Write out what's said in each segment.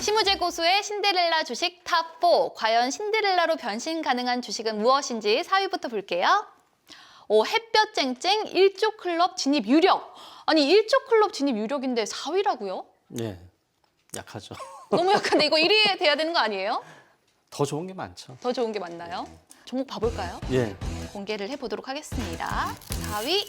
시무제 고수의 신데렐라 주식 탑4. 과연 신데렐라로 변신 가능한 주식은 무엇인지 4위부터 볼게요. 햇볕 쨍쨍 1조 클럽 진입 유력. 아니 1조 클럽 진입 유력인데 4위라고요? 예, 약하죠. 너무 약한데 이거 1위 돼야 되는 거 아니에요? 더 좋은 게 많죠. 더 좋은 게 맞나요? 종목 봐볼까요? 예, 공개를 해보도록 하겠습니다. 4위,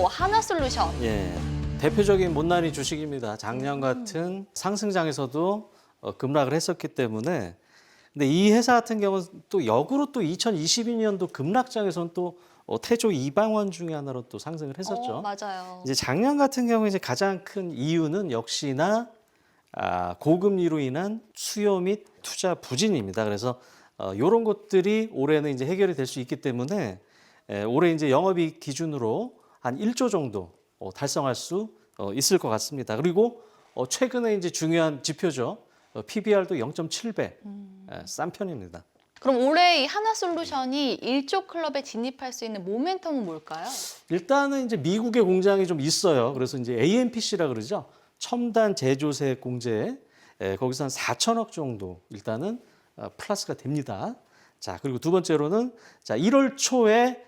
하나솔루션. 예. 대표적인 못난이 주식입니다. 작년 같은 상승장에서도 급락을 했었기 때문에. 근데 이 회사 같은 경우는 또 역으로 또 2022년도 급락장에서는 또 태조 이방원 중에 하나로 또 상승을 했었죠. 맞아요. 이제 작년 같은 경우에 이제 가장 큰 이유는 역시나 고금리로 인한 수요 및 투자 부진입니다. 그래서 이런 것들이 올해는 이제 해결이 될 수 있기 때문에 올해 이제 영업이익 기준으로 한 1조 정도 달성할 수 있을 것 같습니다. 그리고 최근에 이제 중요한 지표죠. PBR도 0.7배, 싼 편입니다. 그럼 올해 이 하나솔루션이 1조 클럽에 진입할 수 있는 모멘텀은 뭘까요? 일단은 이제 미국의 공장이 좀 있어요. 그래서 이제 AMPC라 그러죠. 첨단 제조세 공제, 거기서 한 4천억 정도 일단은 플러스가 됩니다. 자, 그리고 두 번째로는 자, 1월 초에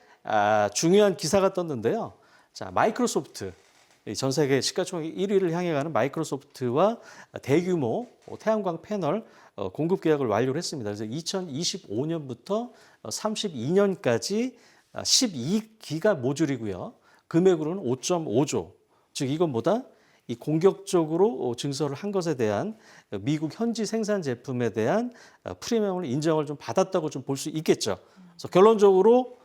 중요한 기사가 떴는데요. 자, 마이크로소프트, 전 세계 시가총액 1위를 향해 가는 마이크로소프트와 대규모 태양광 패널 공급 계약을 완료를 했습니다. 그래서 2025년부터 32년까지 12기가 모듈이고요. 금액으로는 5.5조. 즉 이건 이 공격적으로 증설을 한 것에 대한 미국 현지 생산 제품에 대한 프리미엄을 인정을 좀 받았다고 좀 볼 수 있겠죠. 그래서 결론적으로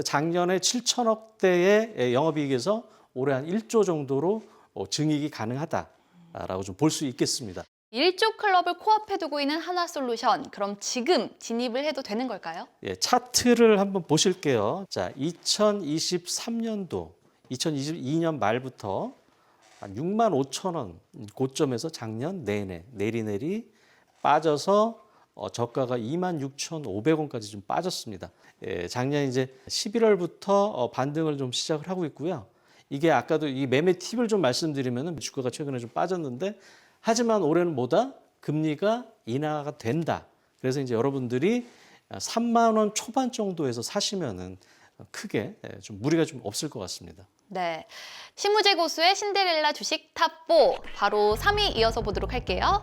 작년에 7천억대의 영업이익에서 올해 한 1조 정도로 증익이 가능하다라고 좀 볼 수 있겠습니다. 1조 클럽을 코앞에 두고 있는 하나솔루션. 그럼 지금 진입을 해도 되는 걸까요? 예, 차트를 한번 보실게요. 자, 2023년도, 2022년 말부터 한 6만 5천 원 고점에서 작년 내내 내리내리 빠져서 저가가 26,500원까지 좀 빠졌습니다. 예, 작년 이제 11월부터 반등을 좀 시작을 하고 있고요. 이게 아까도 이 매매 팁을 좀 말씀드리면은 주가가 최근에 좀 빠졌는데 하지만 올해는 금리가 인하가 된다. 그래서 이제 여러분들이 3만 원 초반 정도에서 사시면은 크게 좀 무리가 좀 없을 것 같습니다. 네. 시무제 고수의 신데렐라 주식 탑4. 바로 3위 이어서 보도록 할게요.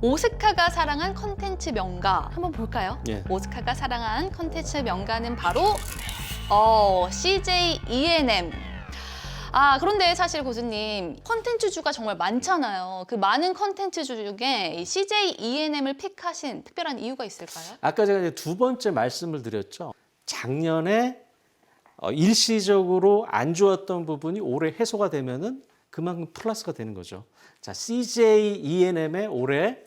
오스카가 사랑한 컨텐츠 명가. 한번 볼까요? 예. 오스카가 사랑한 컨텐츠 명가는 바로 CJ ENM. 그런데 사실 고수님, 컨텐츠주가 정말 많잖아요. 그 많은 컨텐츠주 중에 이 CJ ENM을 픽하신 특별한 이유가 있을까요? 아까 제가 이제 두 번째 말씀을 드렸죠. 작년에 일시적으로 안 좋았던 부분이 올해 해소가 되면은 그만큼 플러스가 되는 거죠. 자, CJ ENM의 올해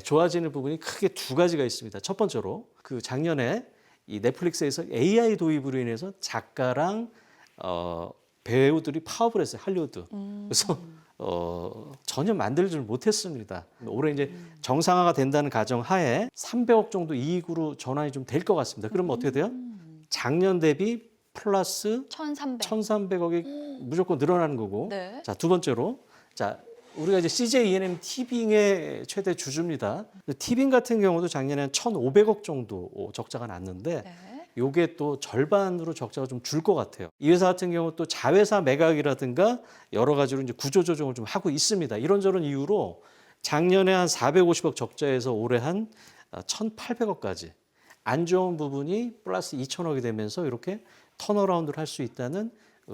좋아지는 부분이 크게 두 가지가 있습니다. 첫 번째로 그 작년에 이 넷플릭스에서 AI 도입으로 인해서 작가랑 배우들이 파업을 했어요. 할리우드. 그래서 전혀 만들지를 못했습니다. 올해 이제 정상화가 된다는 가정 하에 300억 정도 이익으로 전환이 좀 될 것 같습니다. 그러면 어떻게 돼요? 작년 대비 플러스 1,300억이 무조건 늘어나는 거고. 네. 자, 두 번째로 자, 우리가 이제 CJ ENM 티빙의 최대 주주입니다. 티빙 같은 경우도 작년에 1,500억 정도 적자가 났는데 네. 요게 또 절반으로 적자가 좀 줄 것 같아요. 이 회사 같은 경우 또 자회사 매각이라든가 여러 가지로 이제 구조 조정을 좀 하고 있습니다. 이런저런 이유로 작년에 한 450억 적자에서 올해 한 1,800억까지 안 좋은 부분이 플러스 2천억이 되면서 이렇게 턴어라운드를 할 수 있다는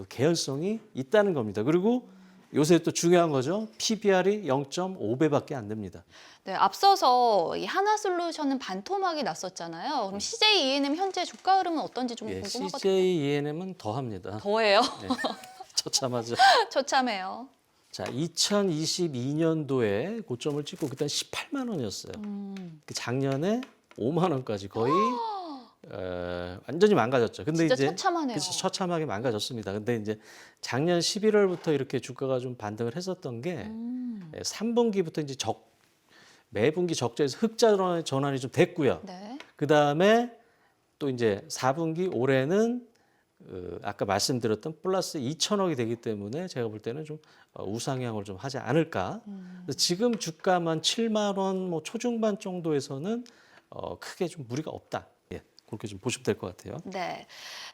개연성이 있다는 겁니다. 그리고 요새 또 중요한 거죠. PBR이 0.5배밖에 안 됩니다. 네, 앞서서 이 하나솔루션은 반토막이 났었잖아요. 그럼 CJ ENM 현재 주가 흐름은 어떤지 좀 궁금하거든요. CJ ENM은 더합니다. 더해요? 네, 처참하죠. 처참해요. 자, 2022년도에 고점을 찍고 그때 18만 원이었어요. 그 작년에 5만 원까지 거의 완전히 망가졌죠. 근데 진짜 이제 처참하네요. 그치, 처참하게 망가졌습니다. 근데 이제 작년 11월부터 이렇게 주가가 좀 반등을 했었던 게 3분기부터 이제 매분기 적자에서 흑자 전환이 좀 됐고요. 네. 그 다음에 또 이제 4분기 올해는 아까 말씀드렸던 플러스 2천억이 되기 때문에 제가 볼 때는 좀 우상향을 좀 하지 않을까. 그래서 지금 주가만 7만 원 뭐 초중반 정도에서는 크게 좀 무리가 없다. 예, 그렇게 좀 보시면 될 것 같아요. 네.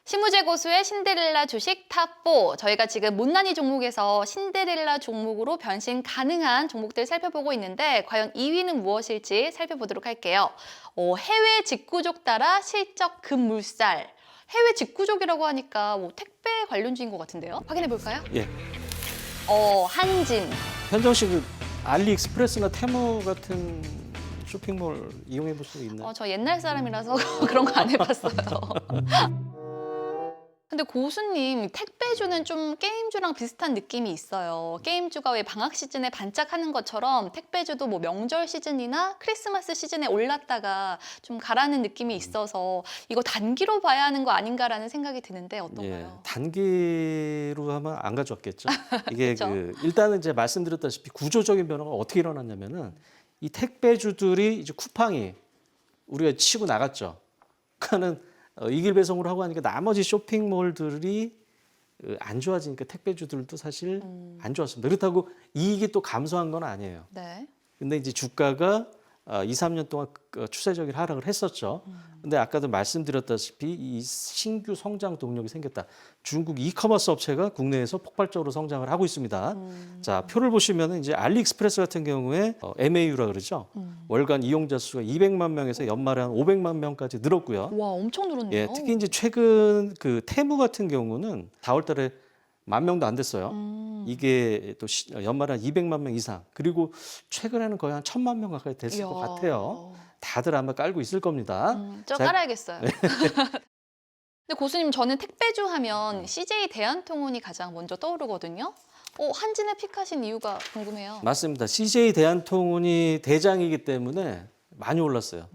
신무재 고수의 신데렐라 주식 탑4. 저희가 지금 못난이 종목에서 신데렐라 종목으로 변신 가능한 종목들 살펴보고 있는데 과연 2위는 무엇일지 살펴보도록 할게요. 해외 직구족 따라 실적 급물살. 해외 직구족이라고 하니까 뭐 택배 관련주인 것 같은데요. 확인해 볼까요? 예, 한진. 현정 씨 그 알리익스프레스나 테무 같은 쇼핑몰 이용해 볼 수 있나요? 저 옛날 사람이라서 그런 거 안 해봤어요. 근데 고수님, 택배주는 좀 게임주랑 비슷한 느낌이 있어요. 게임주가 왜 방학 시즌에 반짝하는 것처럼 택배주도 뭐 명절 시즌이나 크리스마스 시즌에 올랐다가 좀 가라는 느낌이 있어서 이거 단기로 봐야 하는 거 아닌가라는 생각이 드는데 예, 어떤가요? 단기로 하면 안 가져왔겠죠. 이게 그쵸? 일단은 이제 말씀드렸다시피 구조적인 변화가 어떻게 일어났냐면은 이 택배주들이 이제 쿠팡이 우리가 치고 나갔죠. 그러니까는 이길 배송으로 하고 하니까 나머지 쇼핑몰들이 안 좋아지니까 택배주들도 사실 안 좋았습니다. 그렇다고 이익이 또 감소한 건 아니에요. 네. 근데 이제 주가가 2, 3년 동안 추세적인 하락을 했었죠. 근데 아까도 말씀드렸다시피 이 신규 성장 동력이 생겼다. 중국 이커머스 업체가 국내에서 폭발적으로 성장을 하고 있습니다. 자, 표를 보시면은 이제 알리익스프레스 같은 경우에 MAU라 그러죠. 월간 이용자 수가 200만 명에서 연말에 한 500만 명까지 늘었고요. 와, 엄청 늘었네요. 예, 특히 이제 최근 그 테무 같은 경우는 4월 달에 10,000명도 안 됐어요. 이게 또 연말에 한 200만 명 이상. 그리고 최근에는 거의 한 1,000만 명 가까이 됐을 이야. 것 같아요. 다들 아마 깔고 있을 겁니다. 저 자, 깔아야겠어요. 근데 고수님, 저는 택배주 하면 CJ 대한통운이 가장 먼저 떠오르거든요. 한진에 픽하신 이유가 궁금해요. 맞습니다. CJ 대한통운이 대장이기 때문에 많이 올랐어요.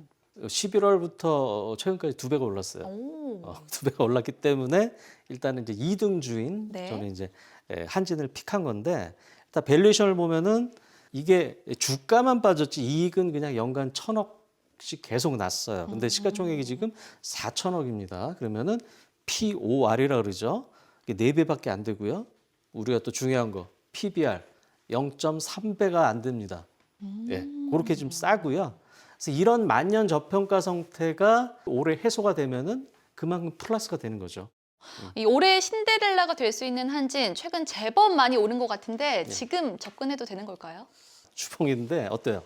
11월부터 최근까지 2배가 올랐어요. 오. 2배가 올랐기 때문에 일단은 이제 2등 주인 네. 저는 이제 한진을 픽한 건데 일단 밸류에이션을 보면은 이게 주가만 빠졌지 이익은 그냥 연간 1,000억씩 계속 났어요. 근데 시가총액이 지금 4천억입니다. 그러면은 POR이라 그러죠. 이게 4배밖에 안 되고요. 우리가 또 중요한 거 PBR 0.3배가 안 됩니다. 예, 그렇게 좀 싸고요. 그래서 이런 만년 저평가 상태가 올해 해소가 되면은 그만큼 플러스가 되는 거죠. 이 올해 신데렐라가 될 수 있는 한진 최근 제법 많이 오른 것 같은데 지금 접근해도 되는 걸까요? 주봉인데 어때요?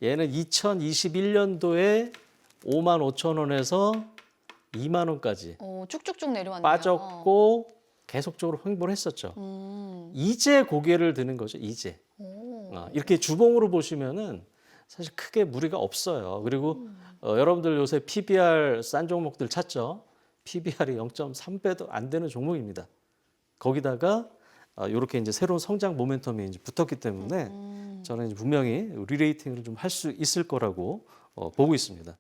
얘는 2021년도에 55,000원에서 2만 원까지 쭉쭉쭉 내려왔네요. 빠졌고 계속적으로 횡보를 했었죠. 이제 고개를 드는 거죠. 이제 이렇게 주봉으로 보시면은 사실 크게 무리가 없어요. 그리고 여러분들 요새 PBR 싼 종목들 찾죠. PBR이 0.3배도 안 되는 종목입니다. 거기다가 이렇게 이제 새로운 성장 모멘텀이 이제 붙었기 때문에 저는 이제 분명히 리레이팅을 좀 할 수 있을 거라고 보고 있습니다.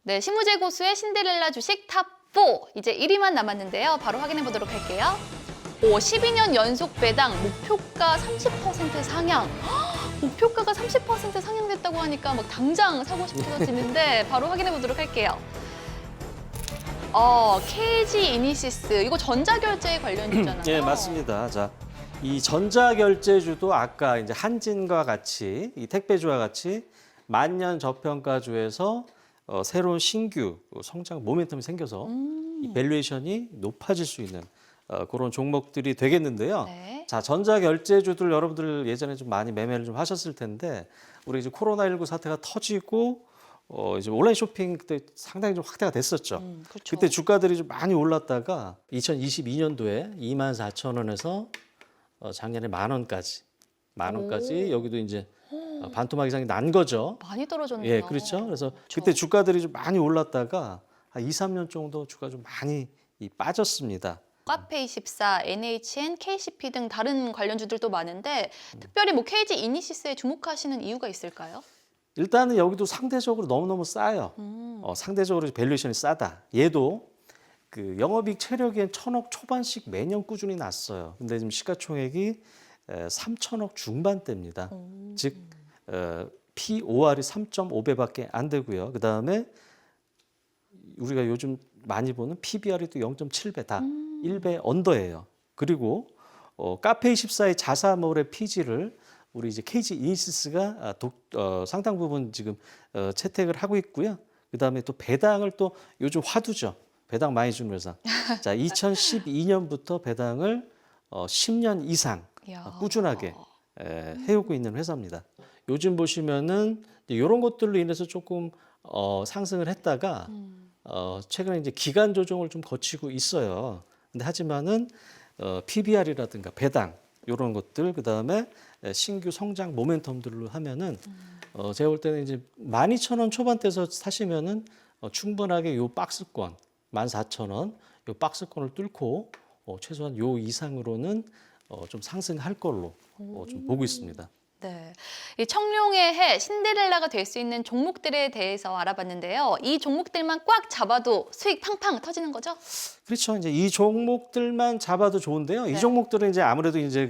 네, 신무재 고수의 신데렐라 주식 탑4 이제 1위만 남았는데요. 바로 확인해 보도록 할게요. 12년 연속 배당 목표가 30% 상향. 목표가가 30% 상향됐다고 하니까 막 당장 사고 싶어지는데 바로 확인해 보도록 할게요. KG 이니시스 이거 전자결제 관련주잖아요. 네, 맞습니다. 자, 이 전자결제주도 아까 이제 한진과 같이 이 택배주와 같이 만년 저평가주에서 새로운 신규 성장 모멘텀이 생겨서 이 밸류에이션이 높아질 수 있는 그런 종목들이 되겠는데요. 네. 자, 전자결제주들 여러분들 예전에 좀 많이 매매를 좀 하셨을 텐데 우리 이제 코로나19 사태가 터지고 이제 온라인 쇼핑 그때 상당히 좀 확대가 됐었죠. 그렇죠. 그때 주가들이 좀 많이 올랐다가 2022년도에 24,000원에서 작년에 10,000원까지 여기도 이제 반토막 이상이 난 거죠. 많이 떨어졌네요. 예, 그렇죠. 그래서 그렇죠. 그때 주가들이 좀 많이 올랐다가 한 2, 3년 정도 주가 좀 많이 빠졌습니다. 카페24, NHN, KCP 등 다른 관련주들도 많은데 특별히 뭐 KG 이니시스에 주목하시는 이유가 있을까요? 일단은 여기도 상대적으로 너무너무 싸요. 상대적으로 밸류에이션이 싸다. 얘도 그 영업이익 체력엔 1,000억 초반씩 매년 꾸준히 났어요. 근데 지금 시가총액이 3,000억 중반대입니다. 즉 POR이 3.5배밖에 안 되고요. 그다음에 우리가 요즘 많이 보는 PBR이 또 0.7배 다 1배 언더예요. 그리고 카페24의 자사몰의 PG를 우리 이제 KG 이니시스가 상당 부분 지금 채택을 하고 있고요. 그다음에 또 배당을 또 요즘 화두죠. 배당 많이 주는 회사. 자, 2012년부터 배당을 10년 이상 이야. 꾸준하게 해오고 있는 회사입니다. 요즘 보시면은 이런 것들로 인해서 조금 상승을 했다가 최근에 이제 기간 조정을 좀 거치고 있어요. 근데 하지만은 PBR이라든가 배당 이런 것들 그다음에 신규 성장 모멘텀들로 하면은 제가 볼 때는 이제 12,000원 초반대에서 사시면은 충분하게 요 박스권 14,000원 요 박스권을 뚫고 최소한 요 이상으로는 좀 상승할 걸로 좀 보고 있습니다. 네, 이 청룡의 해 신데렐라가 될 수 있는 종목들에 대해서 알아봤는데요. 이 종목들만 꽉 잡아도 수익 팡팡 터지는 거죠? 그렇죠. 이제 이 종목들만 잡아도 좋은데요. 네. 이 종목들은 이제 아무래도 이제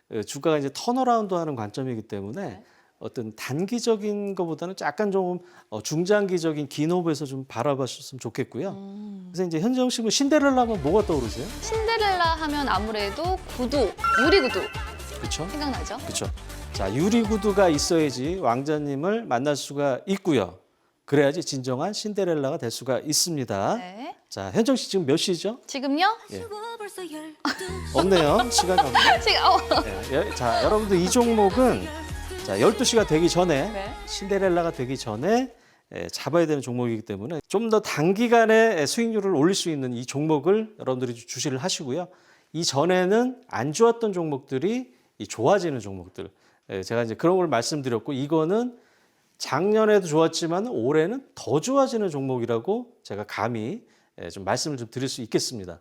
그 주가가 이제 턴어라운드하는 관점이기 때문에 네. 어떤 단기적인 것보다는 약간 좀 중장기적인 긴 호흡에서 좀 바라보셨으면 좋겠고요. 그래서 이제 현정 씨는 신데렐라 하면 뭐가 떠오르세요? 신데렐라 하면 아무래도 구두, 유리구두 그렇죠. 생각나죠? 그렇죠. 자, 유리구두가 있어야지 왕자님을 만날 수가 있고요. 그래야지 진정한 신데렐라가 될 수가 있습니다. 네. 자, 현정 씨 지금 몇 시죠? 지금요? 없네요. 시간이 없네요. 네, 자, 여러분들 이 종목은 자, 12시가 되기 전에 네. 신데렐라가 되기 전에 잡아야 되는 종목이기 때문에 좀 더 단기간에 수익률을 올릴 수 있는 이 종목을 여러분들이 주시를 하시고요. 이 전에는 안 좋았던 종목들이 이 좋아지는 종목들. 제가 이제 그런 걸 말씀드렸고 이거는 작년에도 좋았지만 올해는 더 좋아지는 종목이라고 제가 감히 좀 말씀을 좀 드릴 수 있겠습니다.